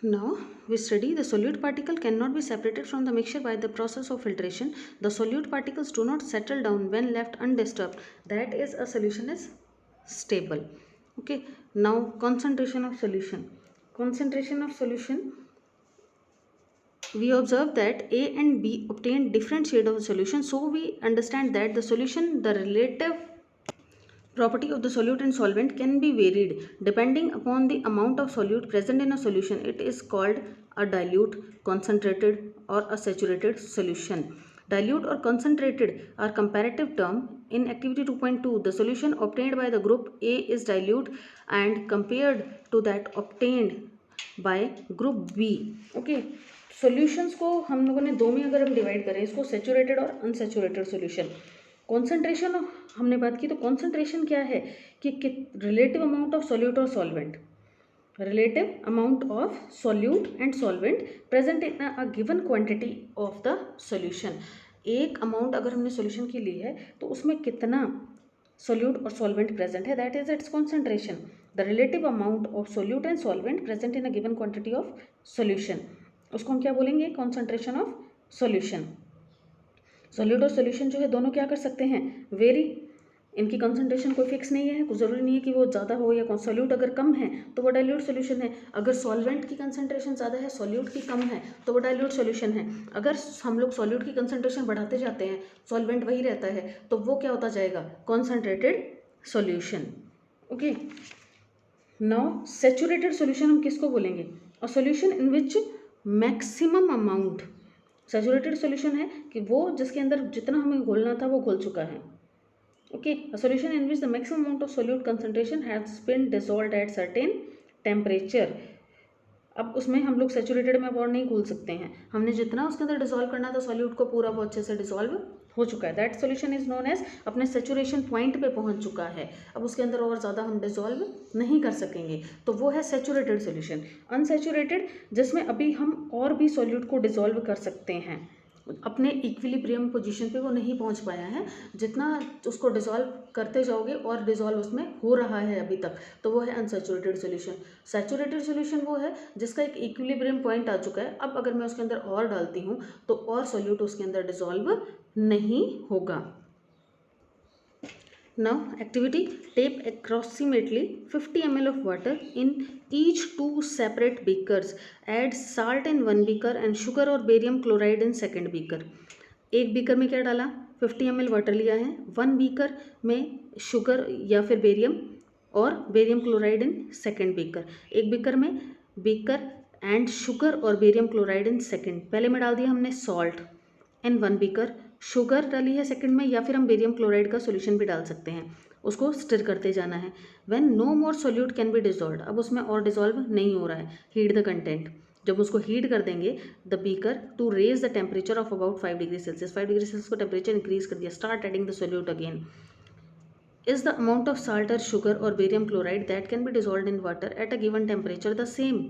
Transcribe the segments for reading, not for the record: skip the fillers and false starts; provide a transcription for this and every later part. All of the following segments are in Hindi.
Now we study the solute particle cannot be separated from the mixture by the process of filtration. The solute particles do not settle down when left undisturbed. That is, a solution is stable. Okay. Now concentration of solution. Concentration of solution. We observe that A and B obtain different shade of solution. So we understand that the solution, the relative property of the solute and solvent can be varied depending upon the amount of solute present in a solution. It is called a dilute, concentrated, or a saturated solution. Dilute or concentrated are comparative term. In activity 2.2, the solution obtained by the group A is dilute and compared to that obtained by group B. Okay, solutions को हम लोगों ने दो में अगर हम डिवाइड करें इसको, सेचुरेटेड और अनसेचुरेटेड सॉल्यूशन. कॉन्सेंट्रेशन हमने बात की, तो कॉन्सेंट्रेशन क्या है कि रिलेटिव अमाउंट ऑफ सॉल्यूट और solvent, relative amount of solute and solvent present in a given quantity of the solution. एक अमाउंट अगर हमने सॉल्यूशन की ली है तो उसमें कितना solute और solvent present है, that is its concentration. The relative amount of solute and solvent present in a given quantity of solution, उसको हम क्या बोलेंगे, concentration of solution. सॉल्यूट और सॉल्यूशन जो है दोनों क्या कर सकते हैं, वेरी. इनकी कंसंट्रेशन कोई फिक्स नहीं है, कुछ ज़रूरी नहीं है कि वो ज़्यादा हो, या सॉल्यूट अगर कम है तो वो डाइल्यूट सॉल्यूशन है. अगर सॉल्वेंट की कंसंट्रेशन ज़्यादा है, सॉल्यूट की कम है, तो वो डाइल्यूट सॉल्यूशन है. अगर हम लोग सॉल्यूट की कंसंट्रेशन बढ़ाते जाते हैं, सॉल्वेंट वही रहता है, तो वो क्या होता जाएगा, concentrated solution. Okay. Now saturated solution हम किसको बोलेंगे, अ solution in which maximum amount. Saturated solution है कि वो जिसके अंदर जितना हमें घोलना था वो घोल चुका है. Okay. A solution in which the maximum amount of solute concentration has been dissolved at certain temperature. अब उसमें हम लोग सैचुरेटेड में अब और नहीं घोल सकते हैं, हमने जितना उसके अंदर डिसॉल्व करना था सॉल्यूट को पूरा वो अच्छे से डिसॉल्व हो चुका है. That solution is known as अपने सैचुरेशन पॉइंट पे पहुंच चुका है. अब उसके अंदर और ज़्यादा हम डिसॉल्व नहीं कर सकेंगे, तो वो है सैचुरेटेड सॉल्यूशन. अनसैचुरेटेड जिसमें अभी हम और भी सॉल्यूट को डिसॉल्व कर सकते हैं, अपने इक्विलिब्रियम पोजीशन पे वो नहीं पहुंच पाया है, जितना उसको डिसॉल्व करते जाओगे और डिसॉल्व उसमें हो रहा है अभी तक, तो वो है अनसैचुरेटेड सॉल्यूशन. सैचुरेटेड सॉल्यूशन वो है जिसका एक इक्विलिब्रियम पॉइंट आ चुका है, अब अगर मैं उसके अंदर और डालती हूँ तो और सॉल्यूट उसके अंदर डिसॉल्व नहीं होगा. Now activity, take approximately 50 ml of water in each two separate beakers. Add salt in one beaker and sugar or barium chloride in second beaker. एक बीकर में क्या डाला, 50 ml वाटर लिया है, वन बीकर में शुगर या फिर बेरियम और barium chloride in second beaker. एक बीकर में बीकर एंड शुगर और बेरियम क्लोराइड इन सेकेंड. पहले में डाल दिया हमने salt in one beaker, sugar डाली है सेकंड में, या फिर हम बेरियम क्लोराइड का सॉल्यूशन भी डाल सकते हैं. उसको स्टिर करते जाना है. When no more solute can be dissolve, अब उसमें और डिजॉल्व नहीं हो रहा है. हीट द कंटेंट, जब उसको हीट कर देंगे the beaker to raise the temperature of about 5 degree Celsius. 5 degree Celsius को टेम्परेचर इंक्रीज कर दिया. Start adding the solute again. Is the amount of salt और शुगर और barium chloride that can be dissolve in water at a given temperature the same.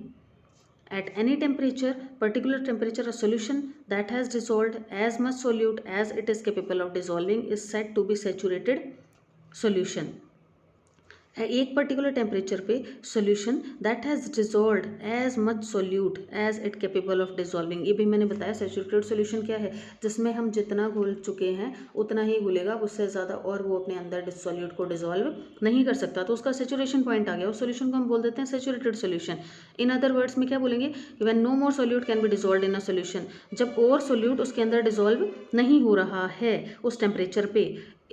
At any temperature, particular temperature, a solution that has dissolved as much solute as it is capable of dissolving is said to be saturated solution. एक पर्टिकुलर टेम्परेचर पे solution that has dissolved as much solute as it capable of dissolving. ये भी मैंने बताया सैचुरेटेड सोल्यूशन क्या है, जिसमें हम जितना घोल चुके हैं उतना ही घुलेगा, उससे ज़्यादा और वो अपने अंदर सोल्यूट को डिजॉल्व नहीं कर सकता, तो उसका सैचुरेशन पॉइंट आ गया. उस सोल्यूशन को हम बोल देते हैं saturated solution. In other words में क्या बोलेंगे, when no more solute can be dissolve in a solution, जब और सोल्यूट उसके अंदर डिजॉल्व नहीं हो रहा है उस टेम्परेचर पे,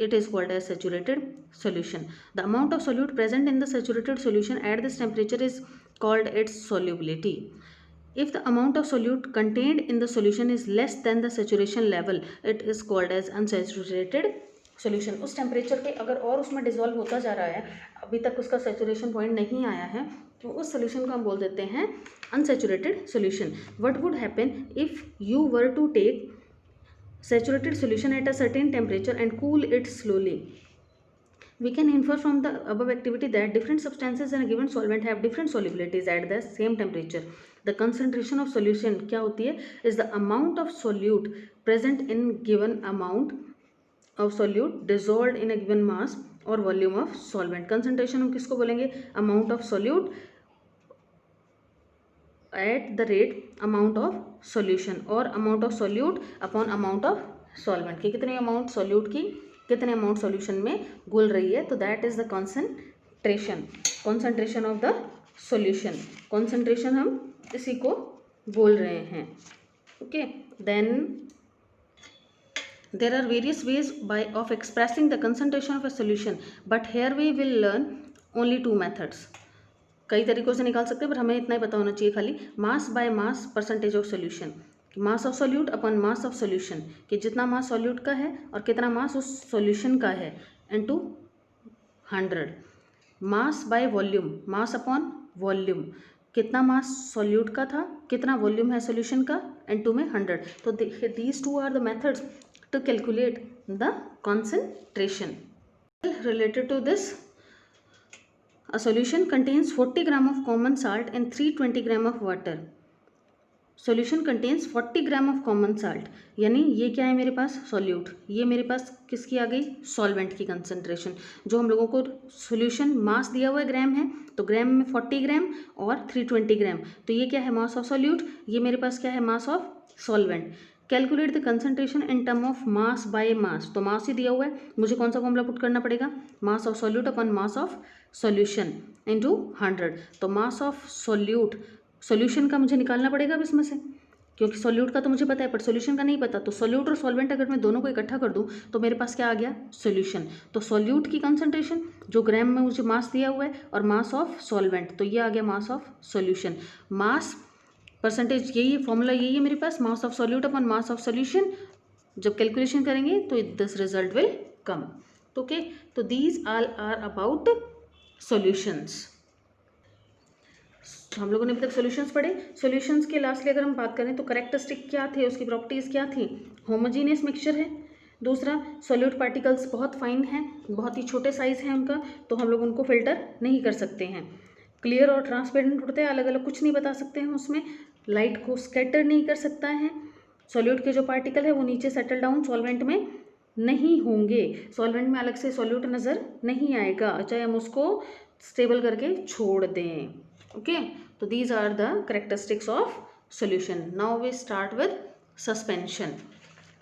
it is called as saturated solution. The amount of solute present in the saturated solution at this temperature is called its solubility. If the amount of solute contained in the solution is less than the saturation level, it is called as unsaturated solution. उस टेम्परेचर पे अगर और उसमें डिजॉल्व होता जा रहा है, अभी तक उसका सैचुरेशन पॉइंट नहीं आया है, तो उस सोल्यूशन को हम बोल देते हैं unsaturated solution. What would happen if you were to take saturated solution at a certain temperature and cool it slowly? We can infer from the above activity that different substances in a given solvent have different solubilities at the same temperature. The concentration of solution क्या होती है, is the amount of solute present in given amount of solute dissolved in a given mass or volume of solvent. concentration हम किसको बोलेंगे, amount of solute at the rate amount of solution or amount of solute upon amount of solvent, कि कितने अमाउंट solute की कितने अमाउंट solution में घुल रही है, तो that is the concentration of the solution. concentration हम इसी को बोल रहे हैं. Okay, then there are various ways of expressing the concentration of a solution, but here we will learn only two methods. कई तरीकों से निकाल सकते हैं, पर हमें इतना ही पता होना चाहिए खाली, mass by mass percentage of solution, mass of solute upon mass of solution, कि जितना मास सोल्यूट का है और कितना मास उस सोल्यूशन का है, into 100. Mass by volume, mass upon volume, कितना मास सोल्यूट का था, कितना वॉल्यूम है सोल्यूशन का, इनटू में 100. तो these two are the methods to calculate the concentration. Related to this, a solution contains 40 gram of common salt and 320 gram of water. Solution contains 40 gram of common salt, यानी ये क्या है मेरे पास solute, ये मेरे पास किसकी आ गई solvent की concentration. जो हम लोगों को solution mass दिया हुआ है ग्राम है, तो ग्राम में 40 ग्राम और 320 ग्राम, तो ये क्या है mass of solute, ये मेरे पास क्या है mass of solvent. Calculate the concentration in term of mass by mass, तो मास ही दिया हुआ है, मुझे कौन सा फॉर्मूला पुट करना पड़ेगा, mass of solute upon mass of solution into 100. तो मास ऑफ सोल्यूट, सॉल्यूशन का मुझे निकालना पड़ेगा अब इसमें से, क्योंकि सोल्यूट का तो मुझे पता है पर सॉल्यूशन का नहीं पता. तो सोल्यूट और सॉल्वेंट अगर मैं दोनों को इकट्ठा कर दूं तो मेरे पास क्या आ गया सॉल्यूशन. तो सोल्यूट की कंसंट्रेशन जो ग्राम में मुझे मास दिया हुआ है और मास ऑफ सॉल्वेंट, तो ये आ गया mass of solution. Mass percentage यही है, फॉर्मूला यही है मेरे पास, mass of solute upon mass of solution. जब कैलकुलेशन करेंगे तो this result will come. Okay, तो these all are about solutions. हम लोगों ने अभी तक सॉल्यूशंस पढ़े. सॉल्यूशंस के लास्टली अगर हम बात करें तो करेक्टरिस्टिक क्या थे, उसकी प्रॉपर्टीज़ क्या थी, होमोजीनियस मिक्सचर है. दूसरा, सॉल्यूट पार्टिकल्स बहुत फाइन हैं, बहुत ही छोटे साइज़ हैं उनका, तो हम लोग उनको फिल्टर नहीं कर सकते हैं. क्लियर और ट्रांसपेरेंट होते हैं, अलग अलग कुछ नहीं बता सकते हैं उसमें. लाइट को स्कैटर नहीं कर सकता है. सॉल्यूट के जो पार्टिकल है वो नीचे सेटल डाउन सॉल्वेंट में नहीं होंगे, सॉल्वेंट में अलग से सॉल्यूट नज़र नहीं आएगा, चाहे हम उसको स्टेबल करके छोड़ दें. ओके, तो these are the characteristics of solution. Now we start with suspension.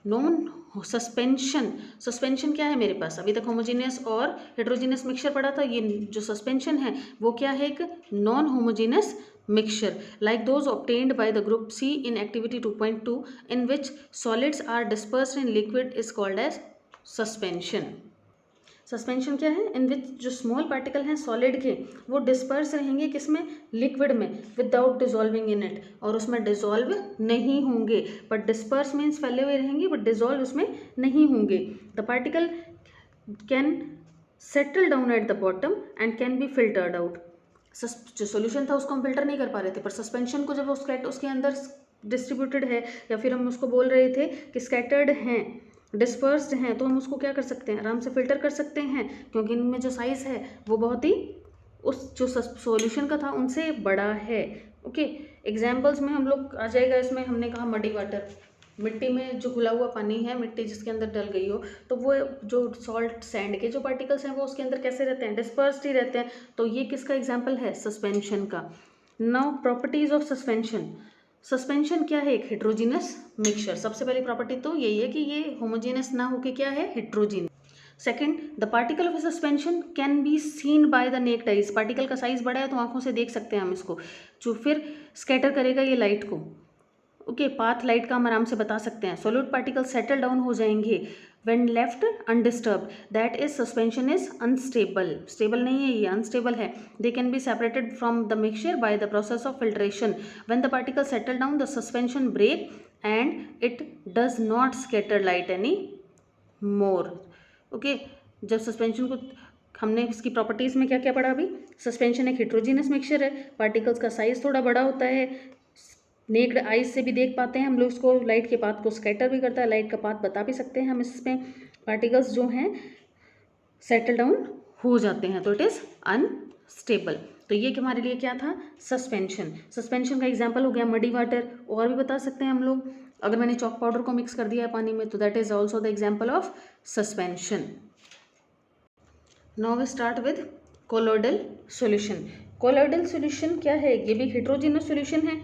Non suspension, suspension क्या है मेरे पास, अभी तक होमोजीनियस और हेट्रोजीनियस मिक्सचर पढ़ा था. ये जो सस्पेंशन है वो क्या है, एक non homogeneous mixture like those obtained by the group C in activity 2.2 in which solids are dispersed in liquid is called as suspension. Suspension क्या है, इन विच जो स्मॉल पार्टिकल हैं सॉलिड के वो डिस्पर्स रहेंगे किसमें, लिक्विड में, विदाउट डिजॉल्विंग इन इट, और उसमें डिजॉल्व नहीं होंगे. बट डिस्पर्स मीन्स फैले हुए रहेंगे बट डिजॉल्व उसमें नहीं होंगे. The particle can settle down at the bottom and can be filtered out. जो सॉल्यूशन था उसको हम फिल्टर नहीं कर पा रहे थे, पर सस्पेंशन को जब उसके अंदर डिस्ट्रीब्यूटेड है या फिर हम उसको बोल रहे थे कि स्कैटर्ड हैं, डिस्पर्स्ड हैं, तो हम उसको क्या कर सकते हैं, आराम से फिल्टर कर सकते हैं, क्योंकि इनमें जो साइज़ है वो बहुत ही उस जो सॉल्यूशन का था उनसे बड़ा है. ओके, एग्जाम्पल्स में हम लोग आ जाएगा इसमें, हमने कहा मडी वाटर, मिट्टी में जो घुला हुआ पानी है, मिट्टी जिसके अंदर डल गई हो, तो वो जो सॉल्ट सैंड के जो पार्टिकल्स हैं वो उसके अंदर कैसे रहते हैं, डिस्पर्स्ड ही रहते हैं. तो ये किसका एग्जाम्पल है, सस्पेंशन का. Now properties of suspension. Suspension क्या है, एक हेट्रोजीनियस मिक्सचर. सबसे पहली प्रॉपर्टी तो यही है कि ये होमोजीनियस ना होके क्या है, heterogeneous. Second, the particle of suspension can be seen by the necked eyes. Particle का साइज बड़ा है तो आंखों से देख सकते हैं हम इसको, जो फिर स्कैटर करेगा ये लाइट को. ओके, पाथ लाइट का हम आराम से बता सकते हैं. सॉलिड पार्टिकल सेटल डाउन हो जाएंगे when left undisturb, that is suspension is unstable. Stable नहीं है ये, अनस्टेबल है. They can be separated from the mixture by the process of filtration. When the particle settle down the suspension break and it does not scatter light any more. Okay, जब सस्पेंशन को हमने इसकी प्रॉपर्टीज़ में क्या क्या पढ़ा अभी, सस्पेंशन एक हेट्रोजीनियस मिक्सचर है, पार्टिकल्स का साइज थोड़ा बड़ा होता है, नेक्ड आइज से भी देख पाते हैं हम लोग इसको, लाइट के पाथ को स्कैटर भी करता है, लाइट का पाथ बता भी सकते हैं हम इसमें. पार्टिकल्स जो हैं सेटल डाउन हो जाते हैं, तो इट इज़ अनस्टेबल. तो ये हमारे लिए क्या था, सस्पेंशन. सस्पेंशन का एग्जांपल हो गया मडी वाटर, और भी बता सकते हैं हम लोग. अगर मैंने चॉक पाउडर को मिक्स कर दिया है पानी में तो that is also the example of suspension. Now we start with colloidal solution. Colloidal solution क्या है, ये भी हेट्रोजीनियस सॉल्यूशन है.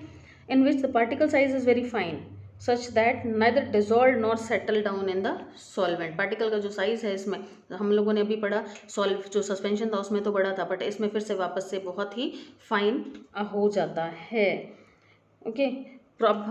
in which the particle size is very fine such that neither dissolve nor settle down in the solvent. Particle का जो साइज है इसमें हम लोगों ने अभी पढ़ा, सॉल्व जो सस्पेंशन था उसमें तो बड़ा था, बट इसमें फिर से वापस से बहुत ही फाइन हो जाता है. ओके.